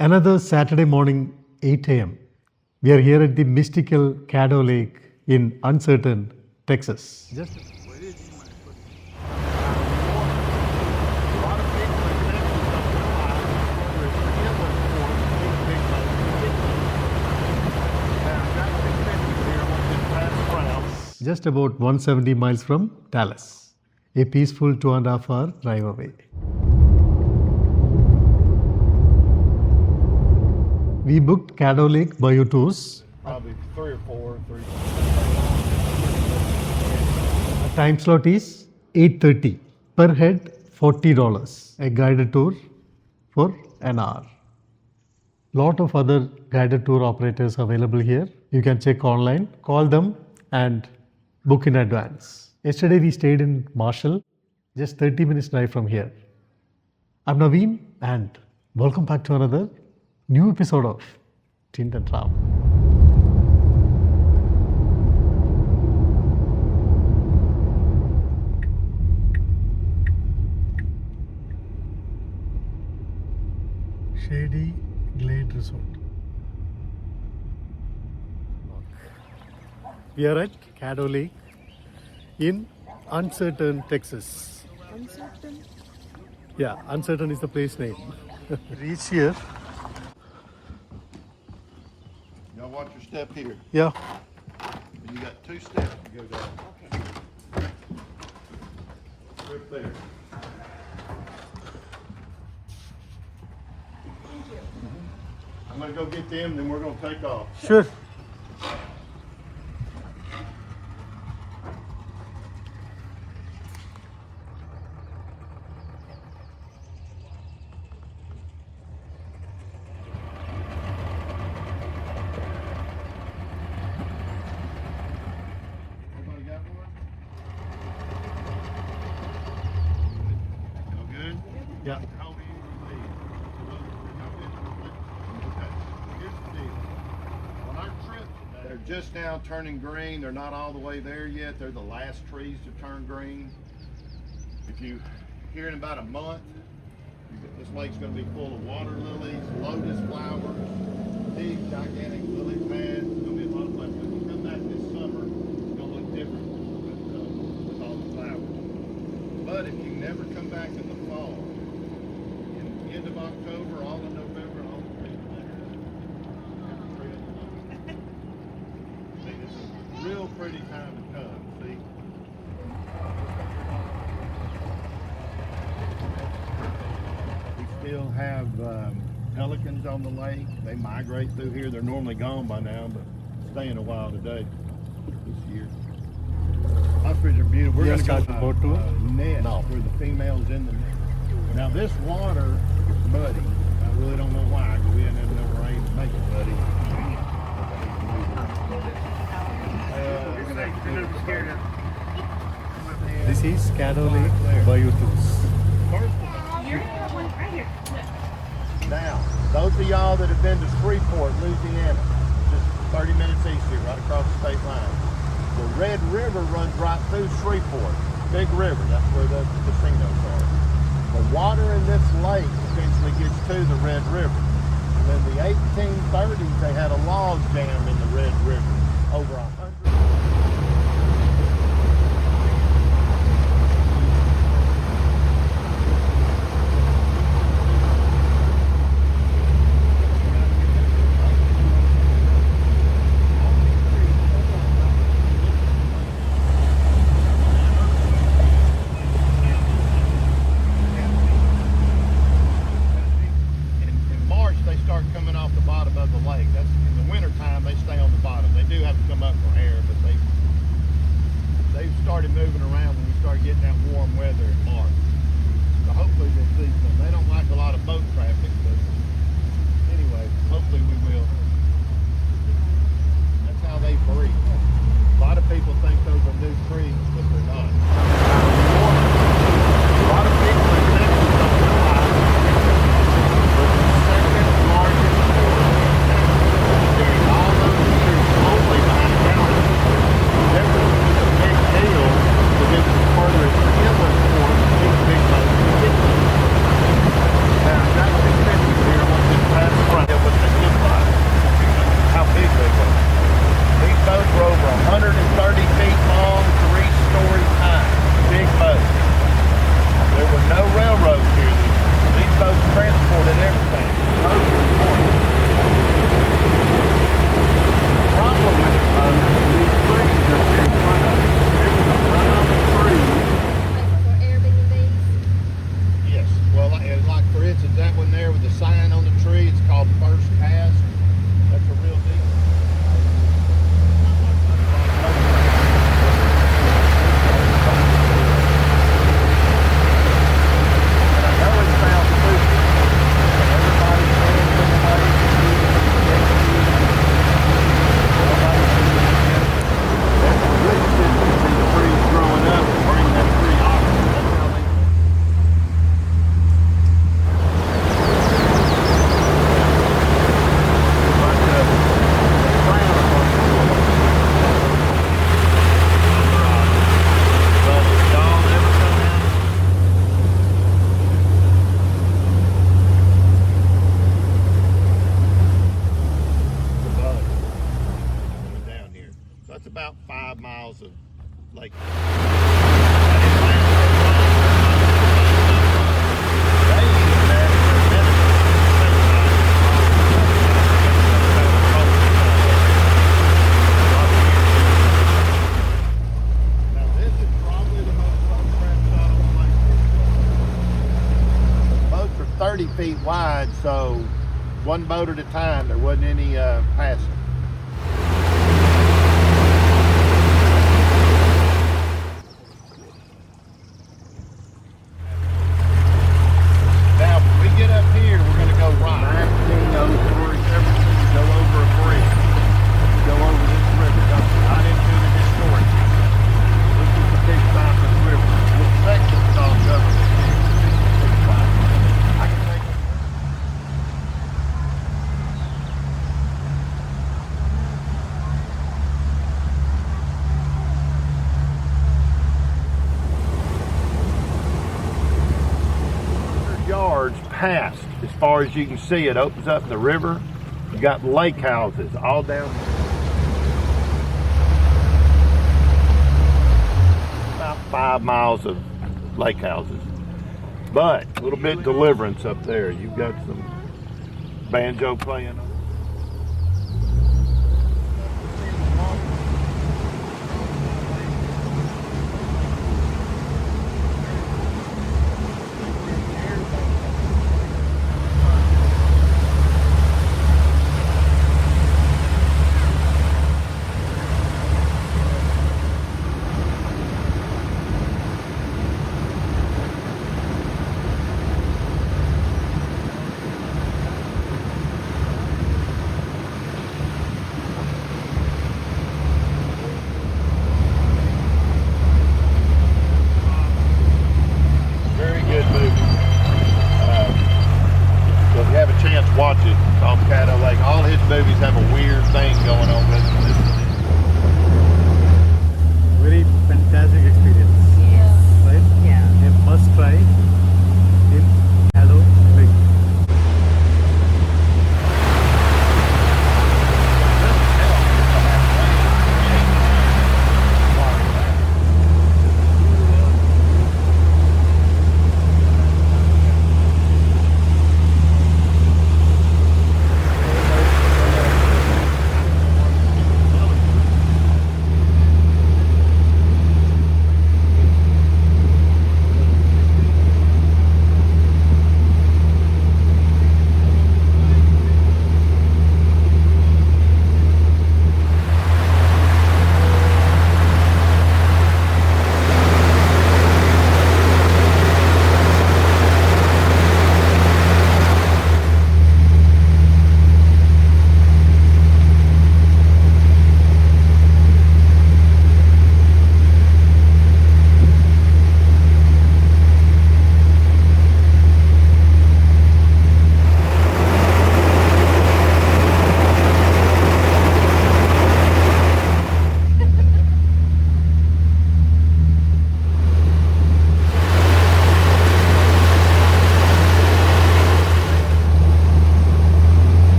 Another Saturday morning, 8 a.m. We are here at the mystical Caddo Lake in Uncertain, Texas. Just about 170 miles from Dallas, a peaceful 2.5 hour drive away. We booked Caddo Lake bayou tours. Probably 3 or 4. The time slot is 8:30. Per head, $40. A guided tour for an hour. Lot of other guided tour operators available here. You can check online, call them and book in advance. Yesterday we stayed in Marshall, just 30 minutes drive from here. I'm Naveen and welcome back to another new episode of Tint and Travel. Shady Glade Resort. We are at Caddo Lake in Uncertain, Texas. Uncertain? Yeah, Uncertain is the place name. Reach here. Y'all watch your step here. Yeah. You got 2 steps to go down. Okay. Right there. Thank you. I'm gonna go get them, then we're gonna take off. Sure. Everybody got one? Y'all good? Yeah. How do you leave? Okay. Here's the deal. On our trip, they're just now turning green. They're not all the way there yet. They're the last trees to turn green. If you here in about a month, this lake's going to be full of water lilies, lotus flowers, big gigantic lily pads. It's going to be a lot of fun. When you come back this summer, it's going to look different with all the flowers. But if you never come back in the fall, in the end of October, all of November, all the trees are there. See, this is a real pretty time to come. See. We still have pelicans on the lake. They migrate through here. They're normally gone by now, but staying a while today, this year. Ostrich are beautiful. We're Yes, going to Dr. go Boto. nest where the female's in the nest. Now this water is muddy. I really don't know why, because we didn't have enough rain to make it muddy. This is Caddo Lake bayou tours. First of all, now, those of y'all that have been to Shreveport, Louisiana, just 30 minutes east here, right across the state line, the Red River runs right through Shreveport. Big river, that's where the casinos are. The water in this lake eventually gets to the Red River. And in the 1830s, they had a log jam in the Red River. Over 100. Coming off the bottom of the lake. That's in the winter time. They stay on the bottom. They do have to come up for air, but they've started moving around when we start getting that warm weather in March. So hopefully we'll see some. They don't like a lot of boat traffic, but anyway, hopefully we will. That's how they breathe. A lot of people think those are new trees, but they're not. A lot of people in Texas don't realize all those years only behind Dallas. Jefferson is a big deal because it's further inland port, big boats. Now, that's Like. Now this is probably the most well-trapped shot on the lake. Boats are 30 feet wide, so one boat at a time. There wasn't any passing. Now, when we get up here, we're going to go right. 1903 Jefferson, go over a bridge. Go over this river, not into the historic. This is the big Cypress River. This section is called Government. I can take it. Yards past, as far as you can see, it opens up the river. You got lake houses all down about 5 miles of lake houses, but a little bit deliverance up there. You've got some banjo playing. So if you have a chance, watch it. It's called Caddo Lake. All his movies have a weird thing going on with them. Very fantastic experience. Yeah. Right? Yeah. A must try in Caddo Lake.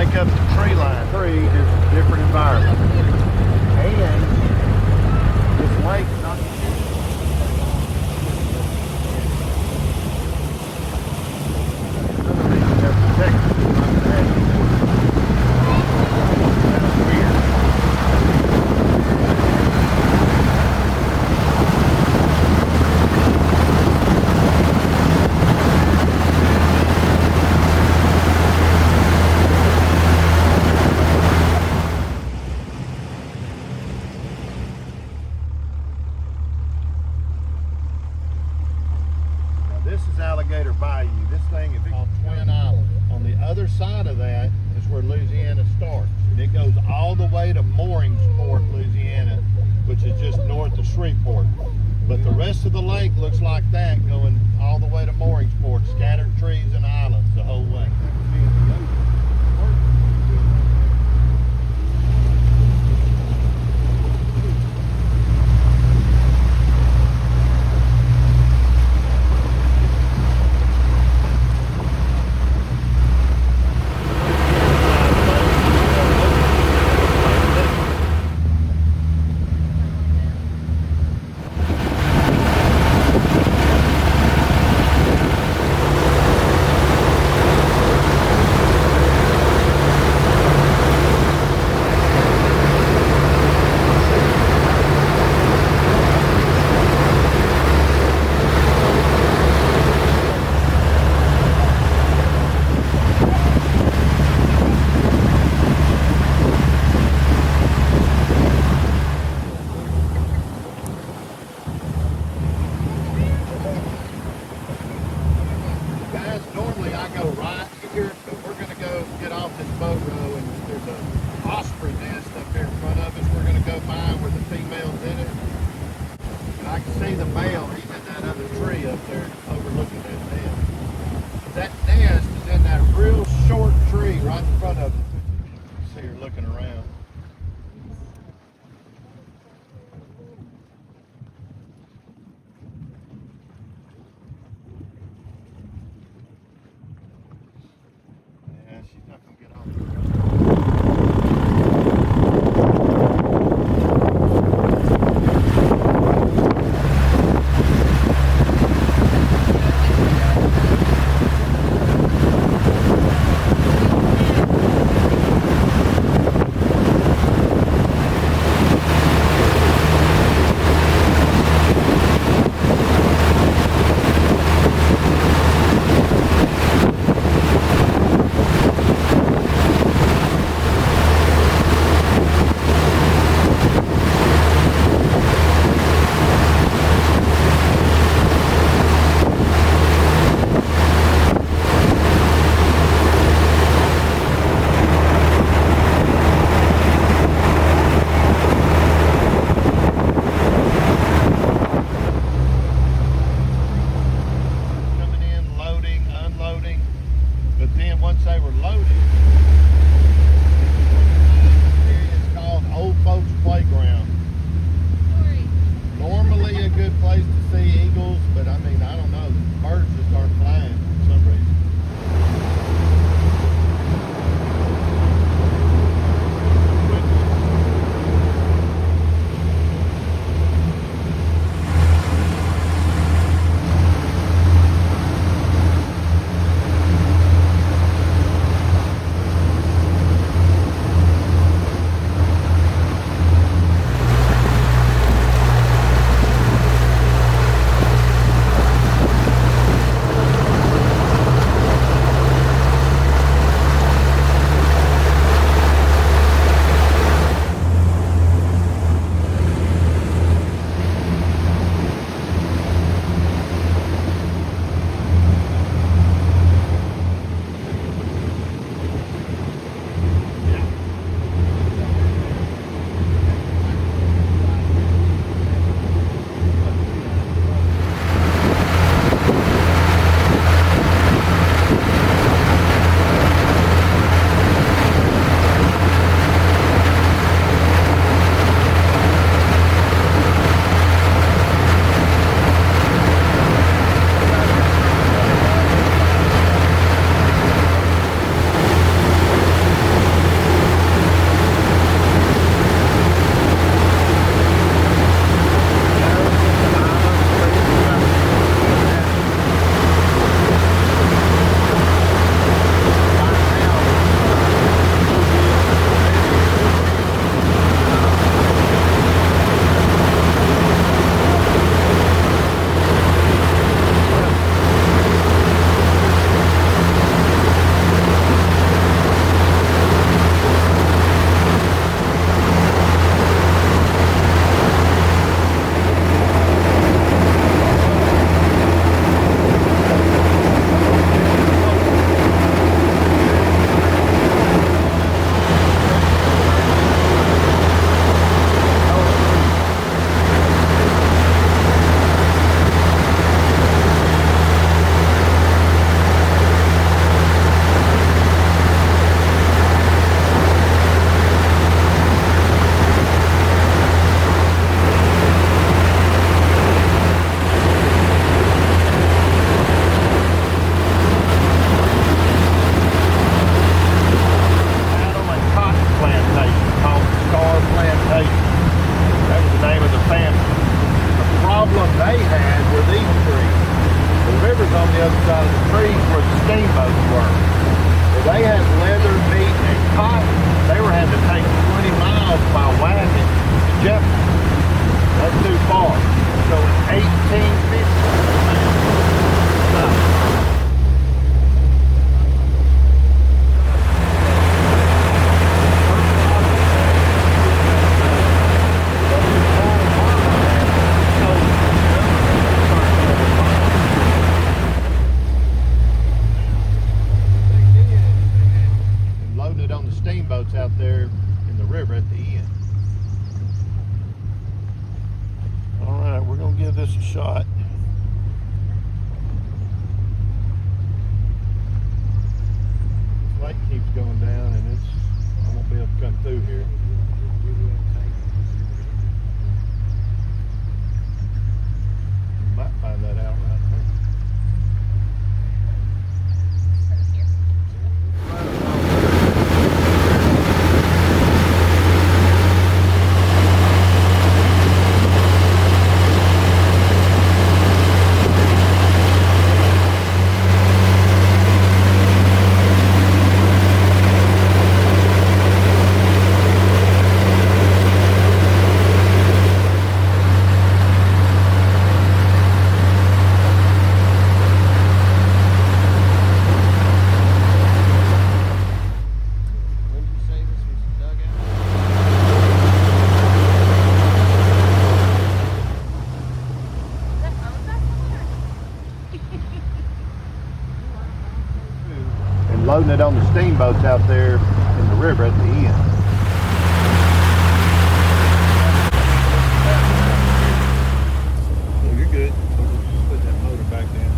make up the tree line. Trees is a different environment. And this lake's not another reason they're protected. Not to have that's weird. This is Alligator Bayou. This thing is called Twin Island. On the other side of that is where Louisiana starts. And it goes all the way to Mooringsport, Louisiana, which is just north of Shreveport. But the rest of the lake looks like that, going all the way to Mooringsport, scattered trees and islands the whole way. Normally I go right here, but we're going to go get off this boat row, and there's a osprey nest up here in front of us. We're going to go find where the female's in it. And I can see the male. He's in that other tree up there overlooking that nest. That nest is in that real short tree right in front of us. See her looking around. She's not going to get off. steamboats out there in the river at the end. All right, we're gonna give this a shot. This lake keeps going down and I won't be able to come through here. Might find that out right there. Loading it on the steamboats out there in the river at the end. Oh, you're good. Just put that motor back down.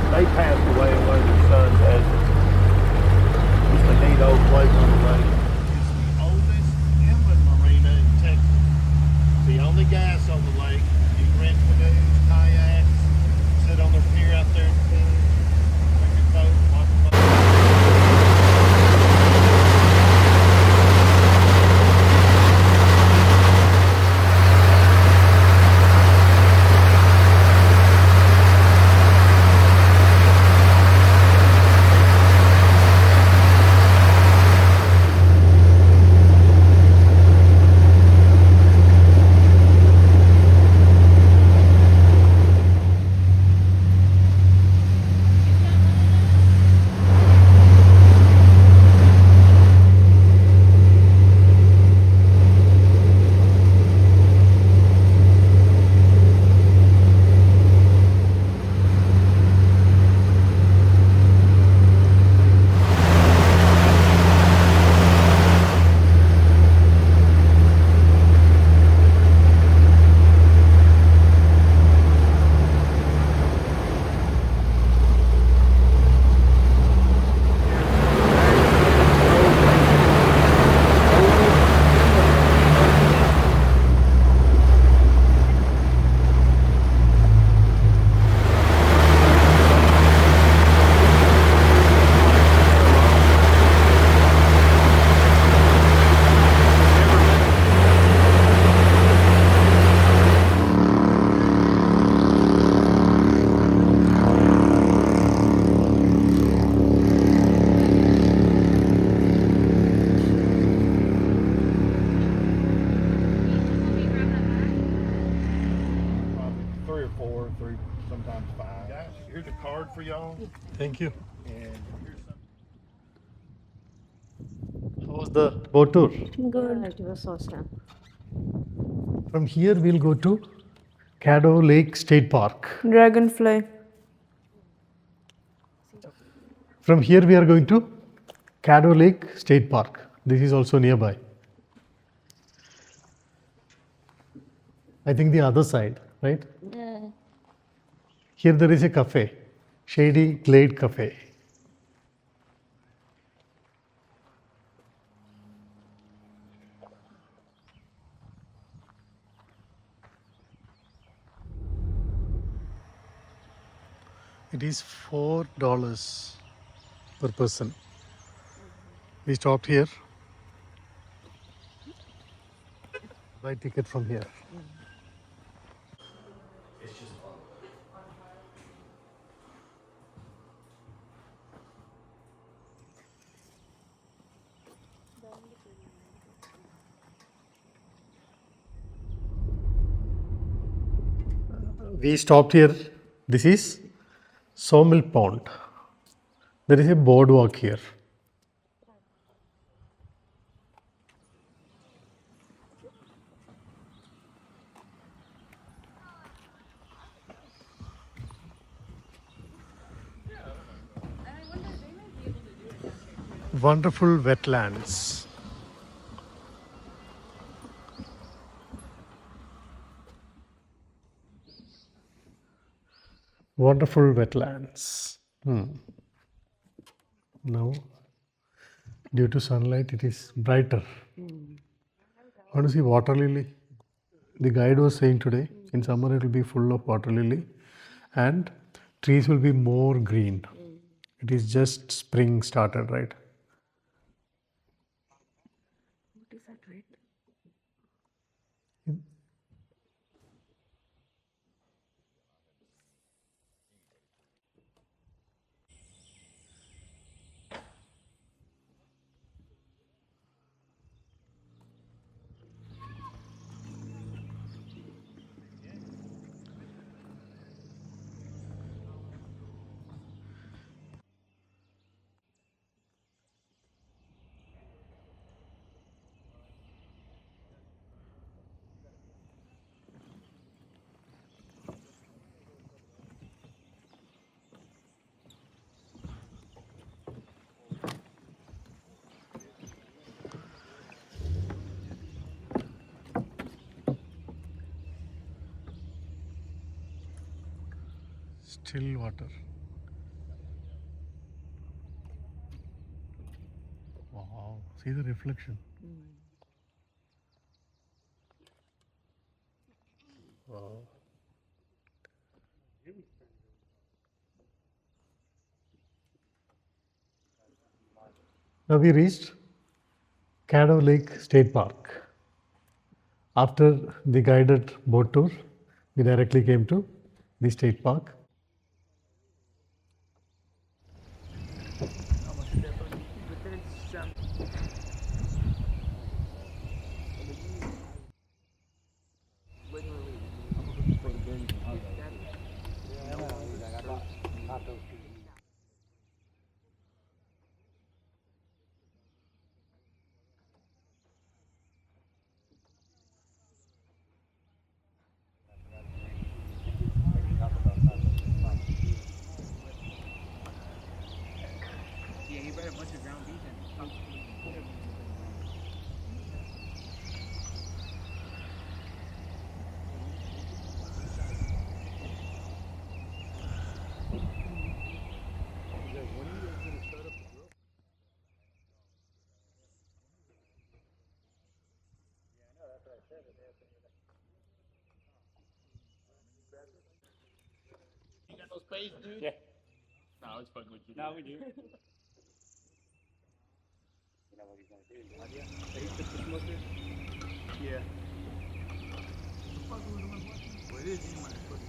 They passed away and one of their sons has it. Just a neat old place on the lake. It's the oldest inland marina in Texas. It's the only gas on the lake. You can rent canoes, kayaks, sit on the pier out there and fish, take your boat, walk the boat. card for y'all. Thank you. And here's some. How was the boat tour? Good. It was awesome. From here, we'll go to Caddo Lake State Park. Dragonfly. From here, we are going to Caddo Lake State Park. This is also nearby. I think the other side, right? Yeah. Here there is a cafe, Shady Glade Cafe. It is $4 per person. We stopped here. Buy ticket from here. We stopped here. This is Sawmill Pond. There is a boardwalk here. Wonderful wetlands. Wonderful wetlands. Now, due to sunlight, it is brighter. Want to see water lily? The guide was saying today, in summer it will be full of water lily and trees will be more green. It is just spring started, right? What is that, right? Still water. Wow, see the reflection. Wow. Now we reached Caddo Lake State Park. After the guided boat tour, we directly came to the state park. Yeah, he read a bunch of ground beef and you got no space, dude? Yeah. No, it's fucking with you. No, we do. You know what he's gonna do? Yeah. He took the smoker? Yeah. What the fuck was the one? Well, it is in my foot.